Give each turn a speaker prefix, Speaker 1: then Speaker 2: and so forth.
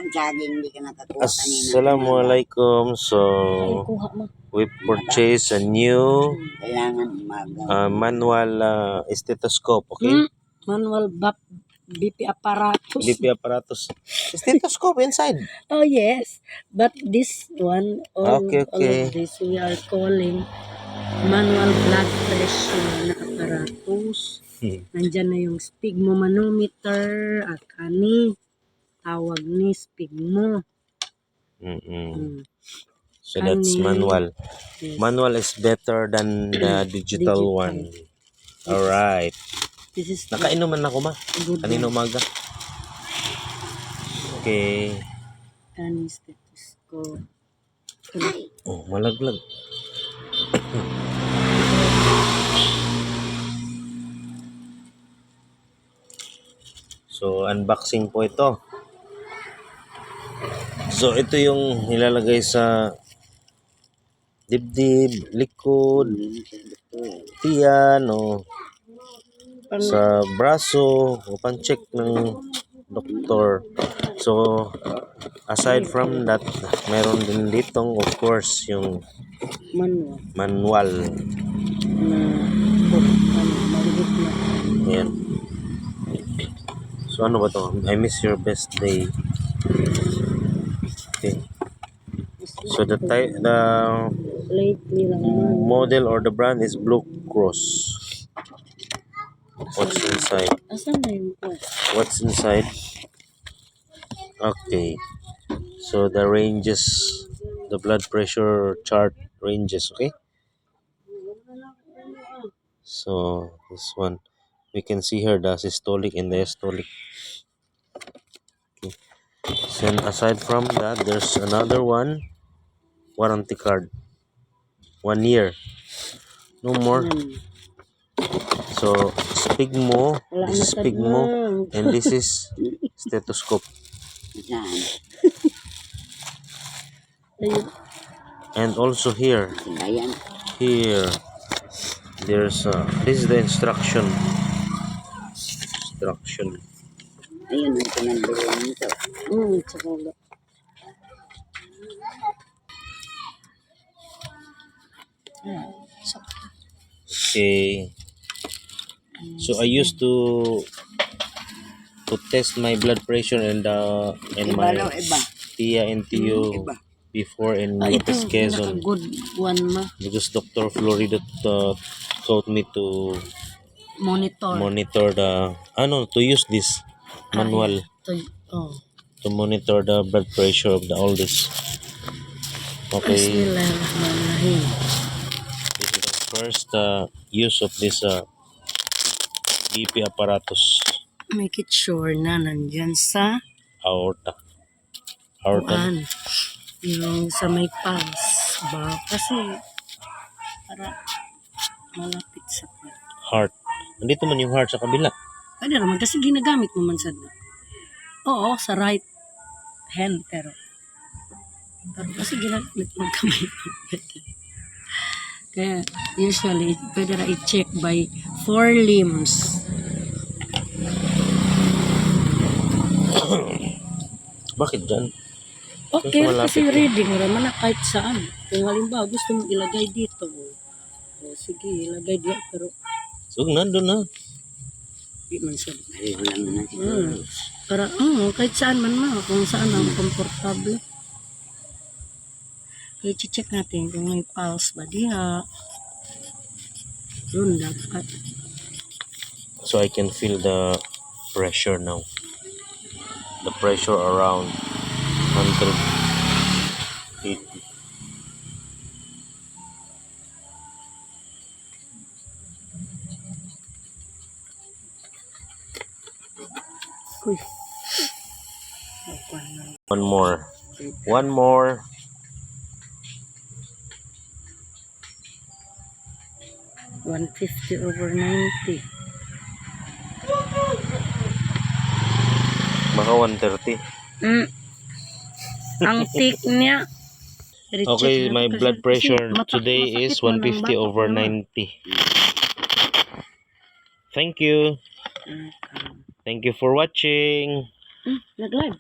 Speaker 1: Ang saging, hindi ka nakakuha kanina.
Speaker 2: Assalamualaikum. So, we purchased a new
Speaker 1: Kailangan
Speaker 2: manual stethoscope, okay?
Speaker 3: Manual BP apparatus.
Speaker 2: BP apparatus. Stethoscope inside.
Speaker 3: Oh yes, but this one, all
Speaker 2: Okay.
Speaker 3: of this we are calling manual blood pressure na apparatus. Nandyan na yung sphygmomanometer, akani, tawag ni sphygmo.
Speaker 2: So that's manual.
Speaker 3: Yes.
Speaker 2: Manual is better than the digital one. All right.
Speaker 3: This is
Speaker 2: Nakainuman ako ma.
Speaker 3: good
Speaker 2: Kanina umaga. Okay.
Speaker 3: Kani stethoscope.
Speaker 2: Oh, malaglag. So, unboxing po ito. So, ito yung nilalagay sa dibdib, likod, tiyan, o sa braso, o pan-check ng doktor. So, aside from that, meron din ditong, of course, yung manual. Ayan. So, ano ba to? I miss your best day. Okay. So, the model or the brand is Blue Cross. What's inside? What's inside? Okay. So the ranges, the blood pressure chart ranges, okay? So this one, we can see here the systolic and the diastolic. Okay. So aside from that, there's another one, warranty card. 1 year. No more. So sphygmo, this is sphygmo, and this is stethoscope. And also here there's this is the instruction.
Speaker 1: Ayun ang pinagbilang nito.
Speaker 2: Okay. So I used to test my blood pressure and my Tia NTU before in Lopez Quezon.
Speaker 3: Good one ma.
Speaker 2: Because Dr. Florida taught me to monitor the to use this manual to monitor the blood pressure of the oldest. Okay. This is the first use of this BP apparatus.
Speaker 3: Make it sure na nandyan sa
Speaker 2: aorta.
Speaker 3: Yung sa may pulse ba? Kasi para malapit sa
Speaker 2: heart. Nandito man yung heart sa kabila.
Speaker 3: Pwede naman kasi ginagamit mo man sa oo, sa right hand pero kasi ginagamit mo kamay. Kaya usually pwede na i-check by 4 limbs.
Speaker 2: Bakit dyan?
Speaker 3: Okay, kasi reading naman na kahit saan. Kung halimbawa gusto mong ilagay dito, sige, ilagay dito. Pero
Speaker 2: so, nandun na.
Speaker 3: Di man siya. Para, kahit saan man kung saan ang komportable. Kaya check natin kung may pulse ba diha. Yun dapat.
Speaker 2: So, I can feel the pressure now. The pressure around 180. One more.
Speaker 3: 150/90.
Speaker 2: Baka 130.
Speaker 3: Ang thick niya.
Speaker 2: Okay, my blood pressure today is 150/90. Thank you. Thank you for watching.
Speaker 3: Nag-live.